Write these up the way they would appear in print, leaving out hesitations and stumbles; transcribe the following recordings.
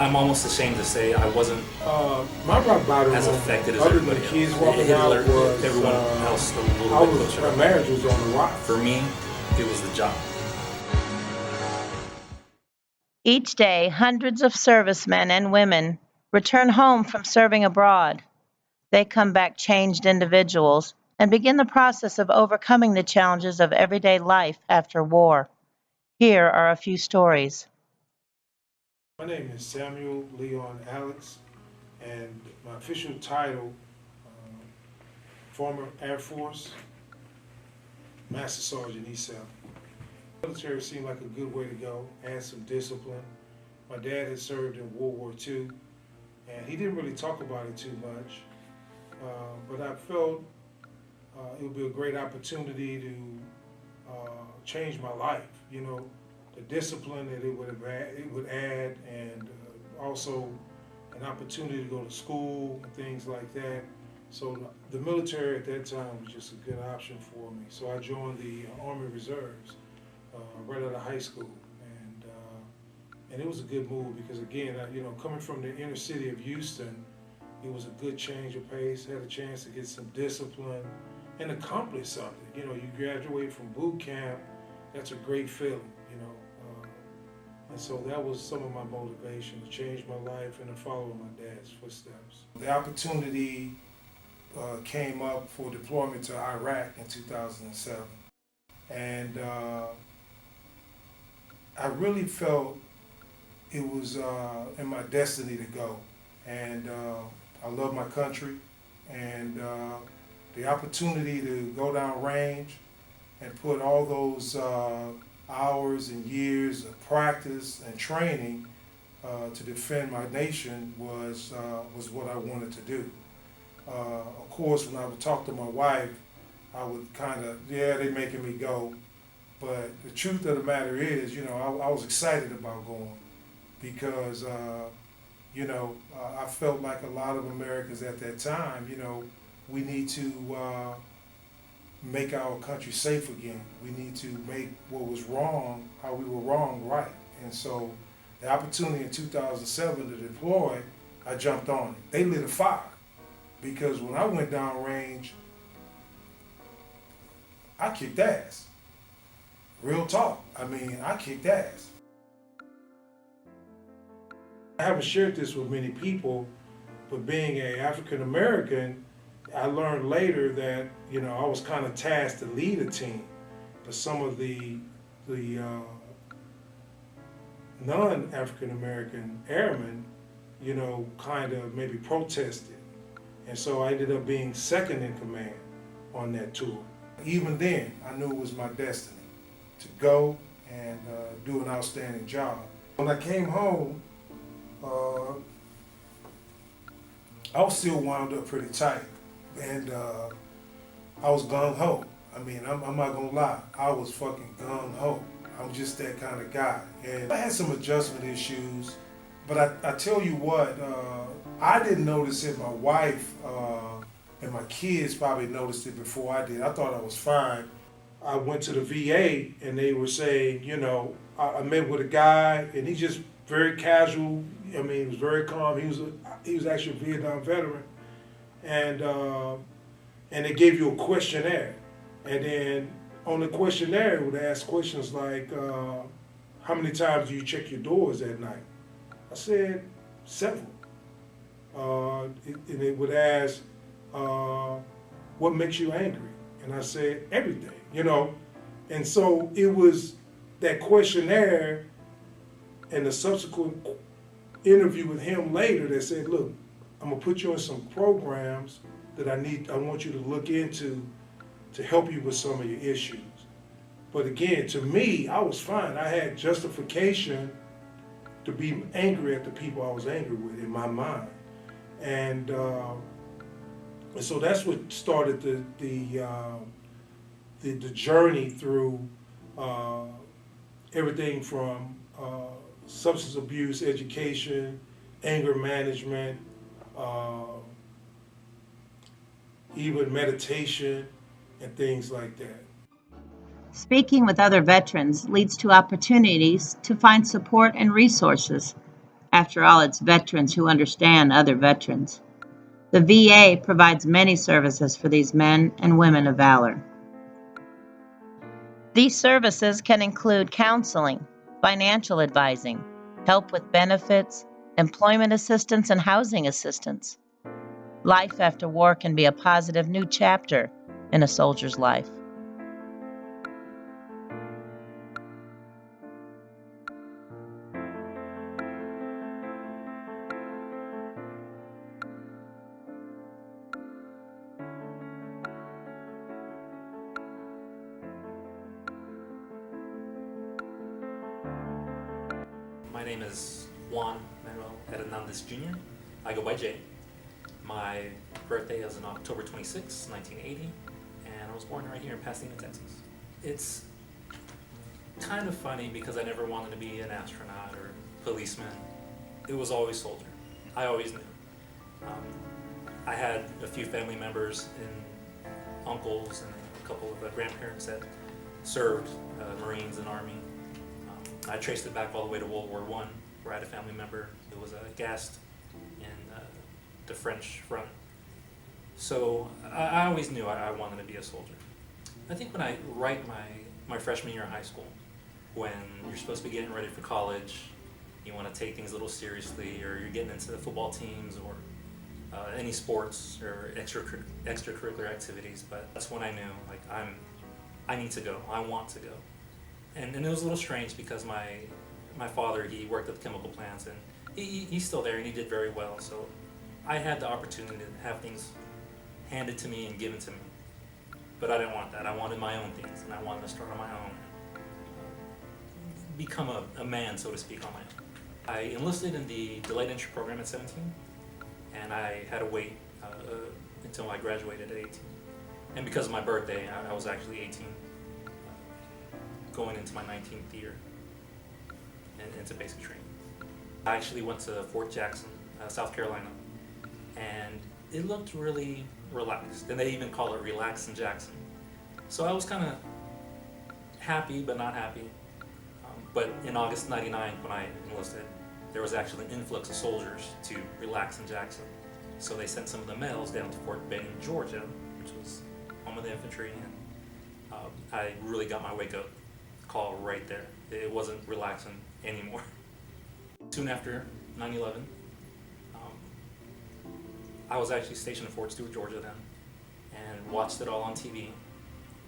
I'm almost ashamed to say I wasn't My rock bottom, as affected as other than everybody the kids else. walking It out, hit was everyone else a little I bit was closer. my marriage was on the rocks. For me, it was the job. Each day, hundreds of servicemen and women return home from serving abroad. They come back changed individuals and begin the process of overcoming the challenges of everyday life after war. Here are a few stories. My name is Samuel Leon Alex, and my official title, former Air Force, Master Sergeant E7. Military seemed like a good way to go, add some discipline. My dad had served in World War II, and he didn't really talk about it too much. But I felt it would be a great opportunity to change my life. You know, the discipline that it would add, and also an opportunity to go to school and things like that. So the military at that time was just a good option for me. So I joined the Army Reserves right out of high school, and it was a good move because again, coming from the inner city of Houston, it was a good change of pace. Had a chance to get some discipline and accomplish something. You know, you graduate from boot camp. That's a great feeling. And so that was some of my motivation to change my life and to follow in my dad's footsteps. The opportunity came up for deployment to Iraq in 2007. And I really felt it was in my destiny to go. And I love my country. And the opportunity to go down range and put all those hours and years of practice and training to defend my nation was what I wanted to do. Of course, when I would talk to my wife, I would kind of, they're making me go. But the truth of the matter is, I was excited about going because, I felt like a lot of Americans at that time, we need to make our country safe again. We need to make what was wrong, how we were wrong, right. And so the opportunity in 2007 to deploy, I jumped on it. They lit a fire because when I went down range, I kicked ass. Real talk. I kicked ass. I haven't shared this with many people, but being an African American, I learned later that, I was kind of tasked to lead a team, but some of the non-African American airmen, kind of maybe protested. And so I ended up being second in command on that tour. Even then, I knew it was my destiny to go and do an outstanding job. When I came home, I was still wound up pretty tight. And I was gung-ho. I'm not gonna lie, I was fucking gung-ho. I'm just that kind of guy. And I had some adjustment issues, but I tell you what, I didn't notice it. My wife and my kids probably noticed it before I did. I thought I was fine. I went to the VA and they were saying, I met with a guy and he just very casual. He was very calm. He was actually a Vietnam veteran. And they gave you a questionnaire. And then on the questionnaire, it would ask questions like, how many times do you check your doors at night? I said, several. And it would ask, what makes you angry? And I said, everything, And so it was that questionnaire and the subsequent interview with him later that said, look, I'm gonna put you in some programs that I want you to look into to help you with some of your issues. But again, to me, I was fine. I had justification to be angry at the people I was angry with in my mind. And so that's what started the journey through everything from substance abuse, education, anger management, even meditation and things like that. Speaking with other veterans leads to opportunities to find support and resources. After all, it's veterans who understand other veterans. The VA provides many services for these men and women of valor. These services can include counseling, financial advising, help with benefits, employment assistance, and housing assistance. Life after war can be a positive new chapter in a soldier's life. My name is Juan Manuel Hernandez Jr. I go by Jay. My birthday is on October 26, 1980, and I was born right here in Pasadena, Texas. It's kind of funny because I never wanted to be an astronaut or policeman. It was always soldier. I always knew. I had a few family members and uncles and a couple of grandparents that served Marines and Army. I traced it back all the way to World War I, where I had a family member who was gassed in the French front. So I always knew I wanted to be a soldier. I think when I write my freshman year of high school, when you're supposed to be getting ready for college, you want to take things a little seriously, or you're getting into the football teams or any sports or extracurricular activities, but that's when I knew, like, I need to go, I want to go. And it was a little strange because my father, he worked at the chemical plants, and he's still there and he did very well. So I had the opportunity to have things handed to me and given to me. But I didn't want that. I wanted my own things, and I wanted to start on my own. Become a man, so to speak, on my own. I enlisted in the delayed entry program at 17, and I had to wait until I graduated at 18. And because of my birthday, I was actually 18. Going into my 19th year and into basic training. I actually went to Fort Jackson, South Carolina, and it looked really relaxed. And they even call it Relaxin' Jackson. So I was kind of happy, but not happy. But in August '99, when I enlisted, there was actually an influx of soldiers to Relaxin' Jackson. So they sent some of the males down to Fort Benning, Georgia, which was home of the infantry, and I really got my wake-up call right there. It wasn't relaxing anymore. Soon after 9/11, I was actually stationed in Fort Stewart, Georgia then, and watched it all on TV,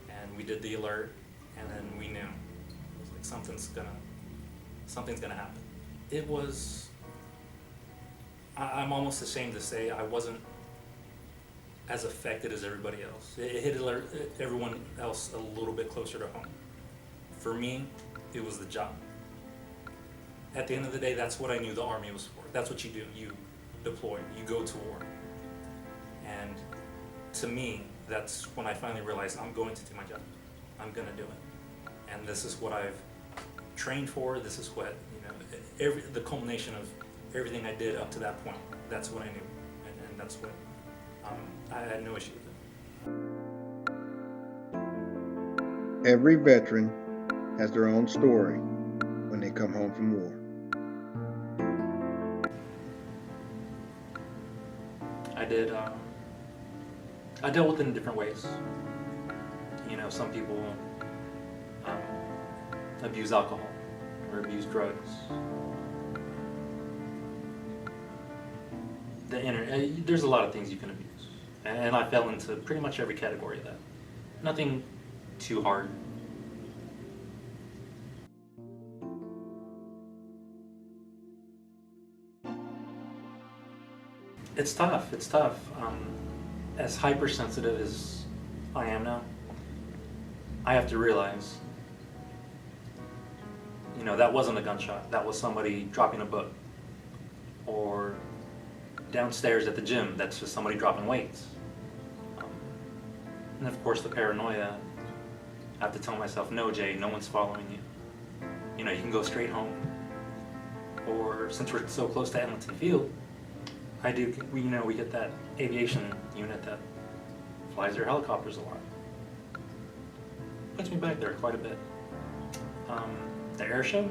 and we did the alert, and then we knew. It was like something's gonna happen. It was, I'm almost ashamed to say I wasn't as affected as everybody else. It hit everyone else a little bit closer to home. For me, it was the job. At the end of the day, that's what I knew the Army was for. That's what you do. You deploy, you go to war. And to me, that's when I finally realized I'm going to do my job. I'm gonna do it. And this is what I've trained for. This is what, the culmination of everything I did up to that point. That's what I knew. And that's what, I had no issue with it. Every veteran has their own story when they come home from war. I dealt with it in different ways. Some people abuse alcohol or abuse drugs. The internet, there's a lot of things you can abuse. And I fell into pretty much every category of that. Nothing too hard. It's tough. As hypersensitive as I am now, I have to realize, that wasn't a gunshot. That was somebody dropping a book. Or downstairs at the gym, that's just somebody dropping weights. And of course the paranoia, I have to tell myself, no Jay, no one's following you. You can go straight home. Or since we're so close to Edmonton Field, we get that aviation unit that flies their helicopters a lot. Puts me back there quite a bit. The air show,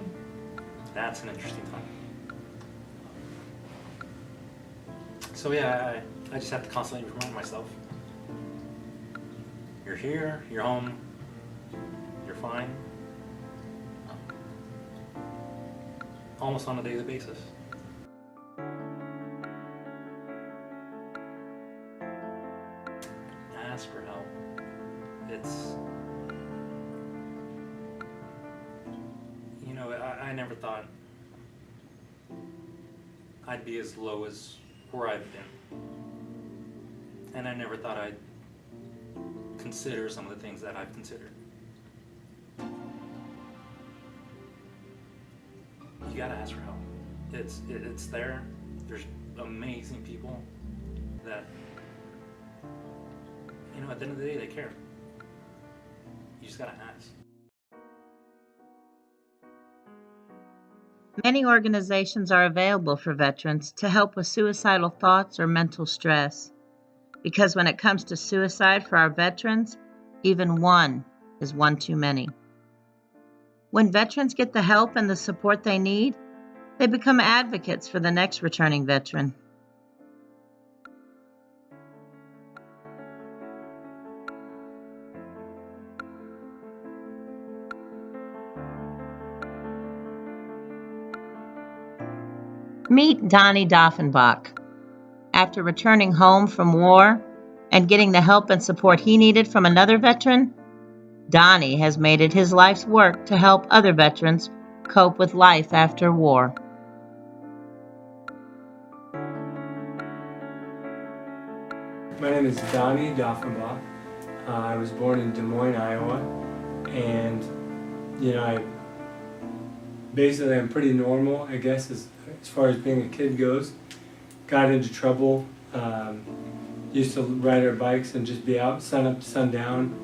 that's an interesting time. So yeah, I just have to constantly remind myself. You're here, you're home, you're fine. Almost on a daily basis. Ask for help. It's, you know, I never thought I'd be as low as where I've been. And I never thought I'd consider some of the things that I've considered. You gotta ask for help. It's there. There's amazing people that, you know, at the end of the day, they care. You just gotta ask. Many organizations are available for veterans to help with suicidal thoughts or mental stress. Because when it comes to suicide for our veterans, even one is one too many. When veterans get the help and the support they need, they become advocates for the next returning veteran. Meet Donnie Doffenbach. After returning home from war and getting the help and support he needed from another veteran, Donnie has made it his life's work to help other veterans cope with life after war. My name is Donnie Doffenbach. I was born in Des Moines, Iowa, and I'm pretty normal, I guess, as far as being a kid goes. Got into trouble. Used to ride our bikes and just be out sun up to sundown.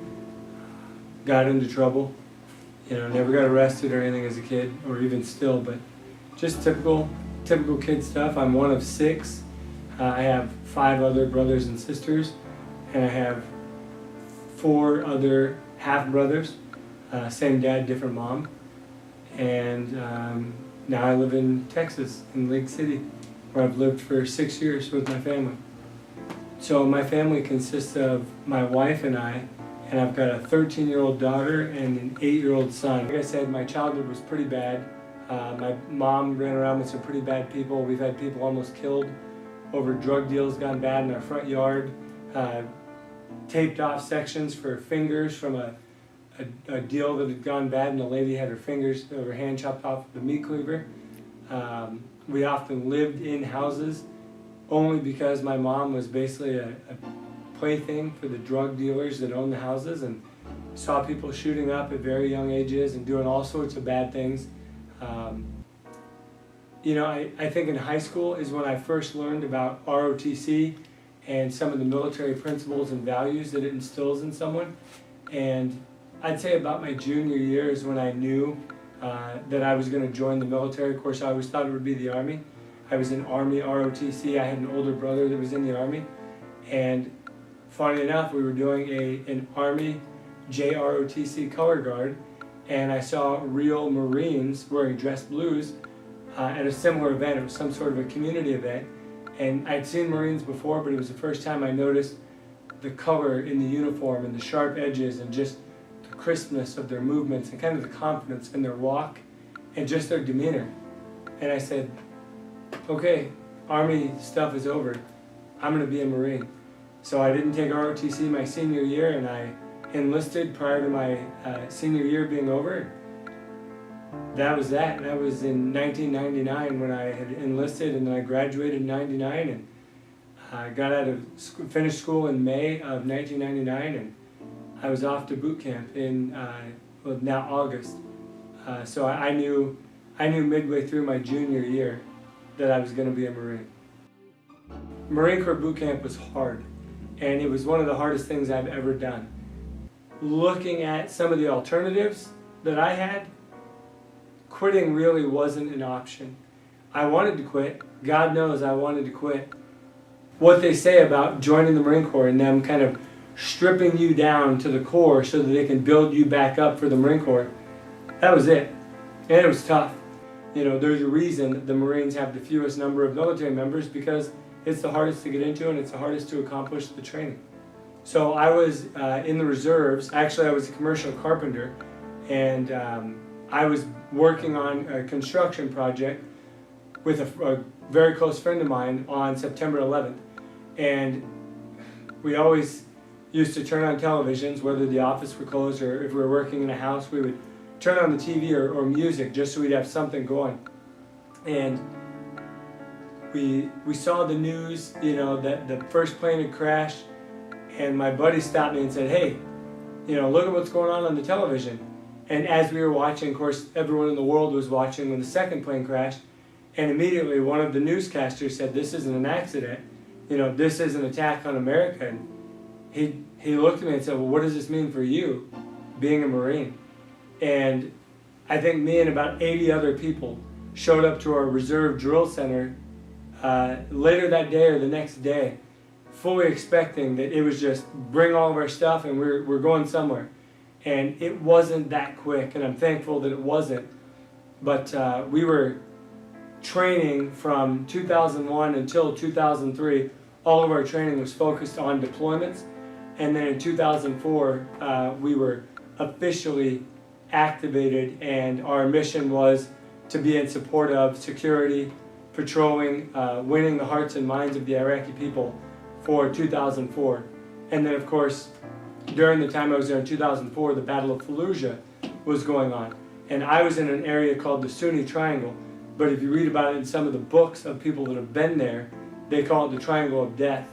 Got into trouble. Never got arrested or anything as a kid, or even still, but just typical kid stuff. I'm one of 6. I have 5 other brothers and sisters, and I have 4 other half-brothers, same dad, different mom. And now I live in Texas, in Lake City, where I've lived for 6 years with my family. So my family consists of my wife and I, and I've got a 13-year-old daughter and an 8-year-old son. Like I said, my childhood was pretty bad. My mom ran around with some pretty bad people. We've had people almost killed over drug deals gone bad in our front yard. Taped off sections for fingers from a deal that had gone bad, and the lady had her hand chopped off with a meat cleaver. We often lived in houses only because my mom was basically a plaything for the drug dealers that owned the houses, and saw people shooting up at very young ages and doing all sorts of bad things. I think in high school is when I first learned about ROTC and some of the military principles and values that it instills in someone. And I'd say about my junior year is when I knew that I was going to join the military. Of course, I always thought it would be the Army. I was in Army ROTC. I had an older brother that was in the Army. And funny enough, we were doing an Army JROTC color guard, and I saw real Marines wearing dress blues at a similar event. It was some sort of a community event. And I'd seen Marines before, but it was the first time I noticed the color in the uniform and the sharp edges and just the crispness of their movements and kind of the confidence in their walk and just their demeanor. And I said, okay, Army stuff is over. I'm going to be a Marine. So I didn't take ROTC my senior year, and I enlisted prior to my senior year being over. That was that. That was in 1999 when I had enlisted, and then I graduated in 99, and I got out of finished school in May of 1999, and I was off to boot camp in now August. So I knew midway through my junior year that I was going to be a Marine. Marine Corps boot camp was hard, and it was one of the hardest things I've ever done. Looking at some of the alternatives that I had, quitting really wasn't an option. I wanted to quit. God knows I wanted to quit. What they say about joining the Marine Corps and them kind of stripping you down to the core so that they can build you back up for the Marine Corps, that was it. And it was tough. There's a reason the Marines have the fewest number of military members, because it's the hardest to get into and it's the hardest to accomplish the training. So I was in the reserves. Actually, I was a commercial carpenter, and I was working on a construction project with a very close friend of mine on September 11th. And we always used to turn on televisions, whether the office were closed or if we were working in a house, we would turn on the TV or music just so we'd have something going. And we saw the news, you know, that the first plane had crashed, and my buddy stopped me and said, hey, you know, look at what's going on the television. And as we were watching, of course, everyone in the world was watching when the second plane crashed, and immediately one of the newscasters said, this isn't an accident, you know, this is an attack on America. And he looked at me and said, well, what does this mean for you, being a Marine? And I think me and about 80 other people showed up to our reserve drill center later that day or the next day, fully expecting that it was just bring all of our stuff and we're going somewhere. And it wasn't that quick, and I'm thankful that it wasn't. But we were training from 2001 until 2003. All of our training was focused on deployments. And then in 2004, we were officially activated, and our mission was to be in support of security, patrolling, winning the hearts and minds of the Iraqi people for 2004. And then, of course, during the time I was there in 2004, the Battle of Fallujah was going on. And I was in an area called the Sunni Triangle, but if you read about it in some of the books of people that have been there, they call it the Triangle of Death.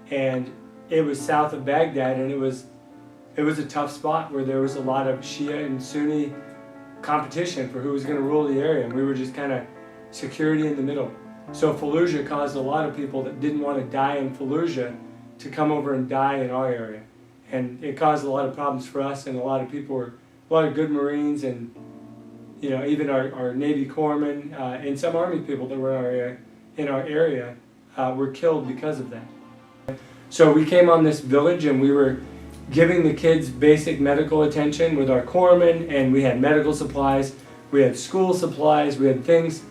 And it was south of Baghdad, and it was a tough spot where there was a lot of Shia and Sunni competition for who was going to rule the area, and we were just kind of security in the middle. So Fallujah caused a lot of people that didn't want to die in Fallujah to come over and die in our area. And it caused a lot of problems for us, and a lot of people were, a lot of good Marines, and you know, even our Navy corpsmen and some Army people that were in our area were killed because of that. So we came on this village, and we were giving the kids basic medical attention with our corpsmen, and we had medical supplies, we had school supplies, we had things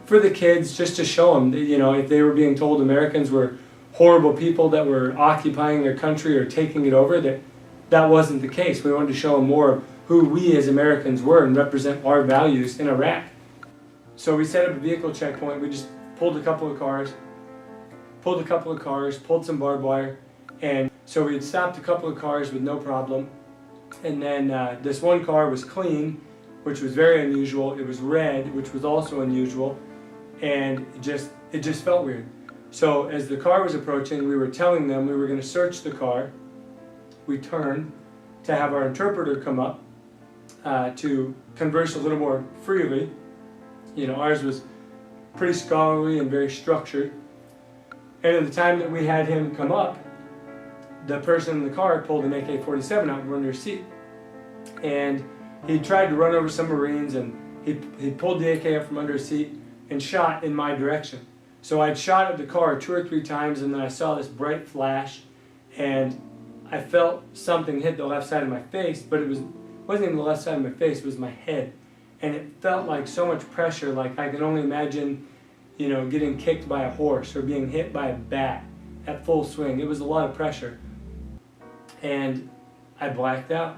for the kids just to show them that, you know, if they were being told Americans were horrible people that were occupying their country or taking it over, that wasn't the case. We wanted to show them more of who we as Americans were and represent our values in Iraq. So we set up a vehicle checkpoint. We just pulled a couple of cars, pulled some barbed wire, and so we had stopped a couple of cars with no problem. And then this one car was clean, which was very unusual. It was red, which was also unusual, and it just felt weird. So as the car was approaching, we were telling them we were going to search the car. We turned to have our interpreter come up to converse a little more freely. You know, ours was pretty scholarly and very structured. And at the time that we had him come up, the person in the car pulled an AK-47 out from under his seat. And he tried to run over some Marines, and he pulled the AK up from under his seat and shot in my direction. So I'd shot at the car 2 or 3 times, and then I saw this bright flash, and I felt something hit the left side of my face, but it wasn't even the left side of my face, it was my head. And it felt like so much pressure, like I could only imagine, you know, getting kicked by a horse or being hit by a bat at full swing. It was a lot of pressure. And I blacked out.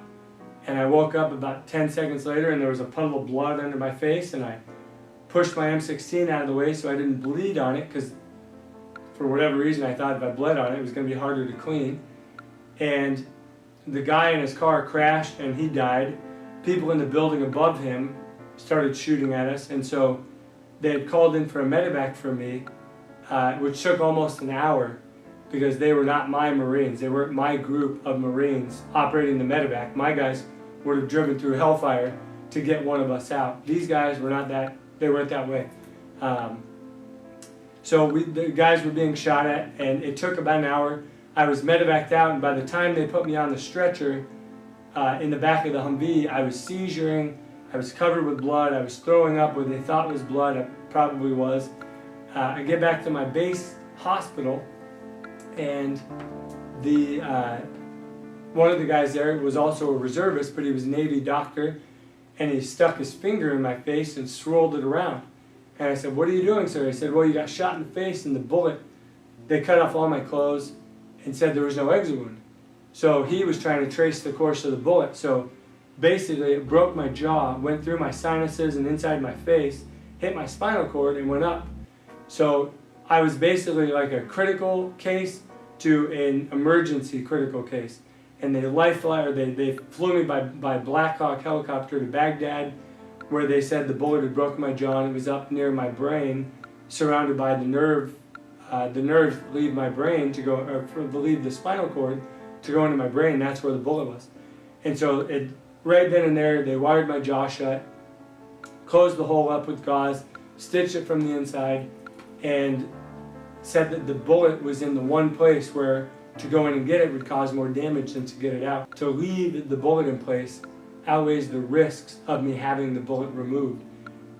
And I woke up about 10 seconds later, and there was a puddle of blood under my face, and I pushed my M16 out of the way so I didn't bleed on it, because for whatever reason I thought if I bled on it, it was going to be harder to clean. And the guy in his car crashed, and he died. People in the building above him started shooting at us, and so they had called in for a medevac for me, which took almost an hour, because they were not my Marines. They weren't my group of Marines operating the medevac. My guys would have driven through hellfire to get one of us out. These guys were not that, they weren't that way. So the guys were being shot at, and it took about an hour. I was medevaced out, and by the time they put me on the stretcher in the back of the Humvee, I was seizuring, I was covered with blood, I was throwing up what they thought was blood, it probably was. I get back to my base hospital, and one of the guys there was also a reservist, but he was a Navy doctor, and he stuck his finger in my face and swirled it around. And I said, "What are you doing, sir?" He said, "Well, you got shot in the face, and the bullet they cut off all my clothes and said there was no exit wound. So he was trying to trace the course of the bullet. So basically it broke my jaw, went through my sinuses and inside my face, hit my spinal cord and went up. So I was basically like a critical case to an emergency critical case. And they they flew me by Black Hawk helicopter to Baghdad, where they said the bullet had broken my jaw and it was up near my brain, surrounded by the nerves leave my brain to go, or leave the spinal cord to go into my brain. That's where the bullet was. And so right then and there, they wired my jaw shut, closed the hole up with gauze, stitched it from the inside, and said that the bullet was in the one place where to go in and get it would cause more damage than to get it out. To leave the bullet in place outweighs the risks of me having the bullet removed.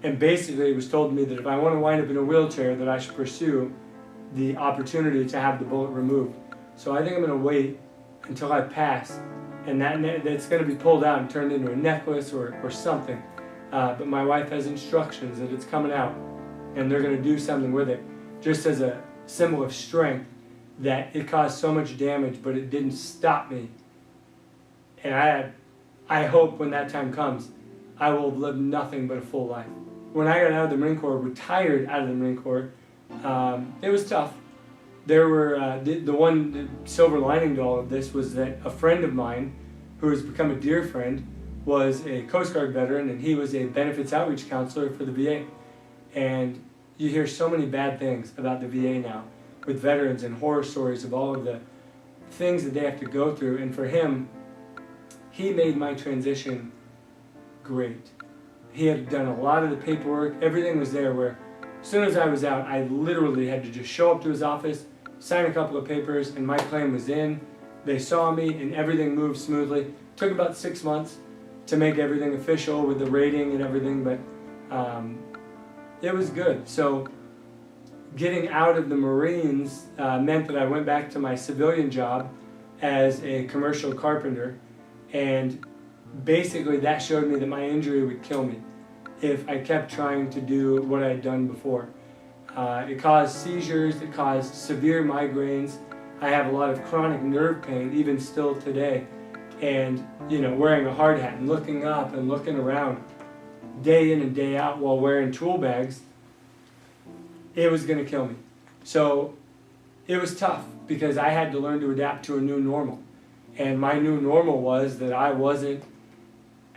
And basically it was told to me that if I want to wind up in a wheelchair, that I should pursue the opportunity to have the bullet removed. So I think I'm going to wait until I pass, and that's going to be pulled out and turned into a necklace or something. But my wife has instructions that it's coming out, and they're going to do something with it, just as a symbol of strength, that it caused so much damage, but it didn't stop me. And I hope when that time comes, I will have lived nothing but a full life. When I got out of the Marine Corps, retired out of the Marine Corps, it was tough. There were, the silver lining to all of this was that a friend of mine, who has become a dear friend, was a Coast Guard veteran, and he was a benefits outreach counselor for the VA. And you hear so many bad things about the VA now, with veterans and horror stories of all of the things that they have to go through. And for him, he made my transition great. He had done a lot of the paperwork, everything was there, where as soon as I was out, I literally had to just show up to his office, sign a couple of papers, and my claim was in. They saw me and everything moved smoothly. Took about 6 months to make everything official with the rating and everything, but it was good. So getting out of the Marines meant that I went back to my civilian job as a commercial carpenter, and basically that showed me that my injury would kill me if I kept trying to do what I had done before. It caused seizures, it caused severe migraines. I have a lot of chronic nerve pain, even still today. And, you know, wearing a hard hat and looking up and looking around day in and day out while wearing tool bags, it was going to kill me. So it was tough because I had to learn to adapt to a new normal. And my new normal was that I wasn't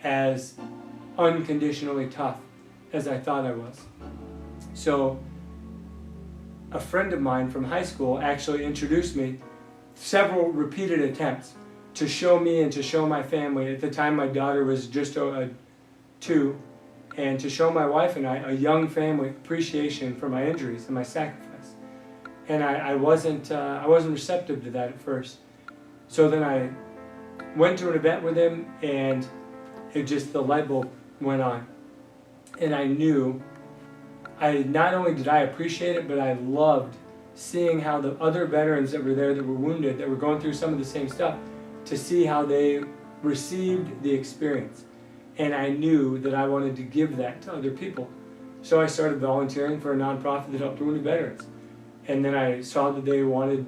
as unconditionally tough as I thought I was. So a friend of mine from high school actually introduced me several repeated attempts to show me and to show my family. At the time my daughter was just 2, and to show my wife and I, a young family, appreciation for my injuries and my sacrifice. And I wasn't receptive to that at first. So then I went to an event with him, and the light bulb went on. And I knew, not only did I appreciate it, but I loved seeing how the other veterans that were there that were wounded, that were going through some of the same stuff, to see how they received the experience. And I knew that I wanted to give that to other people. So I started volunteering for a nonprofit that helped wounded veterans. And then I saw that they wanted,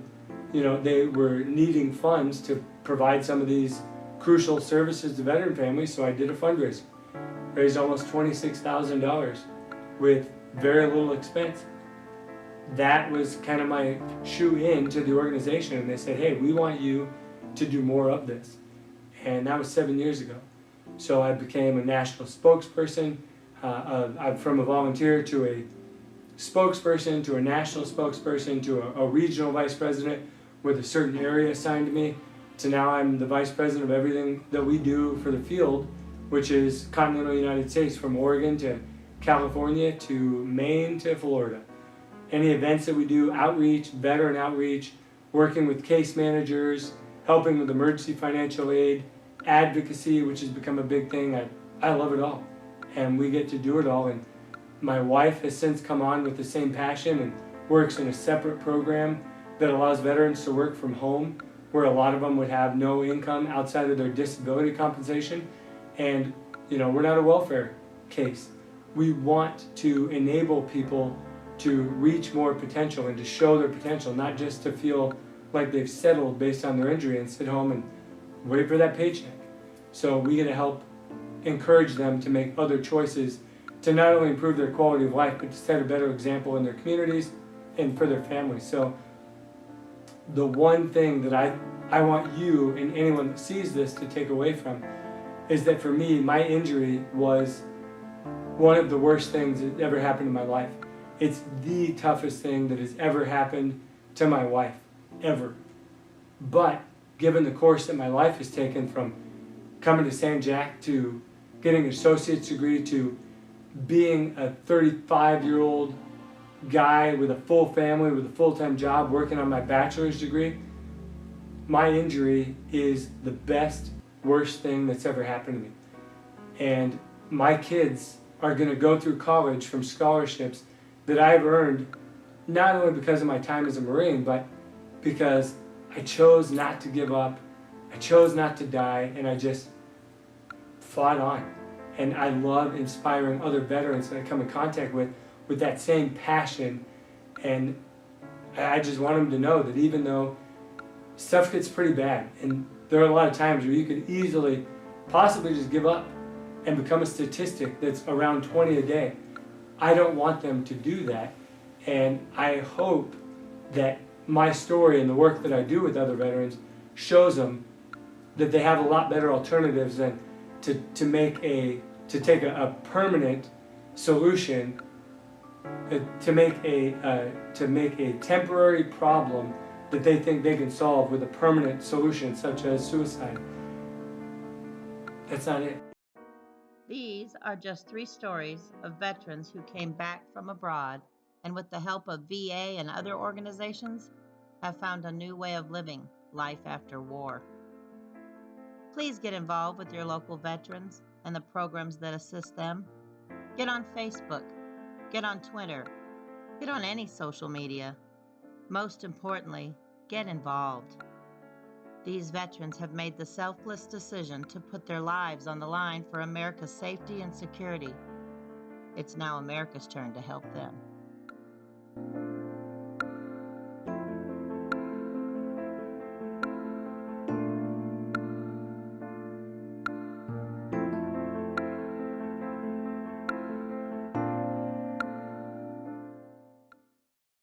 they were needing funds to provide some of these crucial services to veteran families, so I did a fundraiser. Raised almost $26,000 with very little expense. That was kind of my shoe-in to the organization, and they said, hey, we want you to do more of this. And that was 7 years ago. So I became a national spokesperson. I'm from a volunteer to a spokesperson, to a national spokesperson, to a regional vice president with a certain area assigned to me, to now I'm the vice president of everything that we do for the field, which is continental United States, from Oregon to California to Maine to Florida. Any events that we do, outreach, veteran outreach, working with case managers, helping with emergency financial aid, advocacy, which has become a big thing. I love it all, and we get to do it all. And my wife has since come on with the same passion and works in a separate program that allows veterans to work from home, where a lot of them would have no income outside of their disability compensation. And we're not a welfare case. We want to enable people to reach more potential and to show their potential, not just to feel like they've settled based on their injury and sit home and wait for that paycheck. So we get to help encourage them to make other choices to not only improve their quality of life, but to set a better example in their communities and for their families. So the one thing that I want you and anyone that sees this to take away from is that for me, my injury was one of the worst things that ever happened in my life. It's the toughest thing that has ever happened to my wife, ever. But given the course that my life has taken, from coming to San Jac to getting an associate's degree to being a 35-year-old guy with a full family, with a full-time job, working on my bachelor's degree, my injury is the best, worst thing that's ever happened to me. And my kids are going to go through college from scholarships that I've earned, not only because of my time as a Marine, but because I chose not to give up, I chose not to die, and I just fought on. And I love inspiring other veterans that I come in contact with that same passion. And I just want them to know that even though stuff gets pretty bad, and there are a lot of times where you could easily, possibly just give up and become a statistic that's around 20 a day. I don't want them to do that. And I hope that my story and the work that I do with other veterans shows them that they have a lot better alternatives than to take a permanent solution, to make a temporary problem that they think they can solve with a permanent solution, such as suicide. That's not it. These are just 3 stories of veterans who came back from abroad and, with the help of VA and other organizations, have found a new way of living life after war. Please get involved with your local veterans and the programs that assist them. Get on Facebook, get on Twitter, get on any social media. Most importantly, get involved. These veterans have made the selfless decision to put their lives on the line for America's safety and security. It's now America's turn to help them.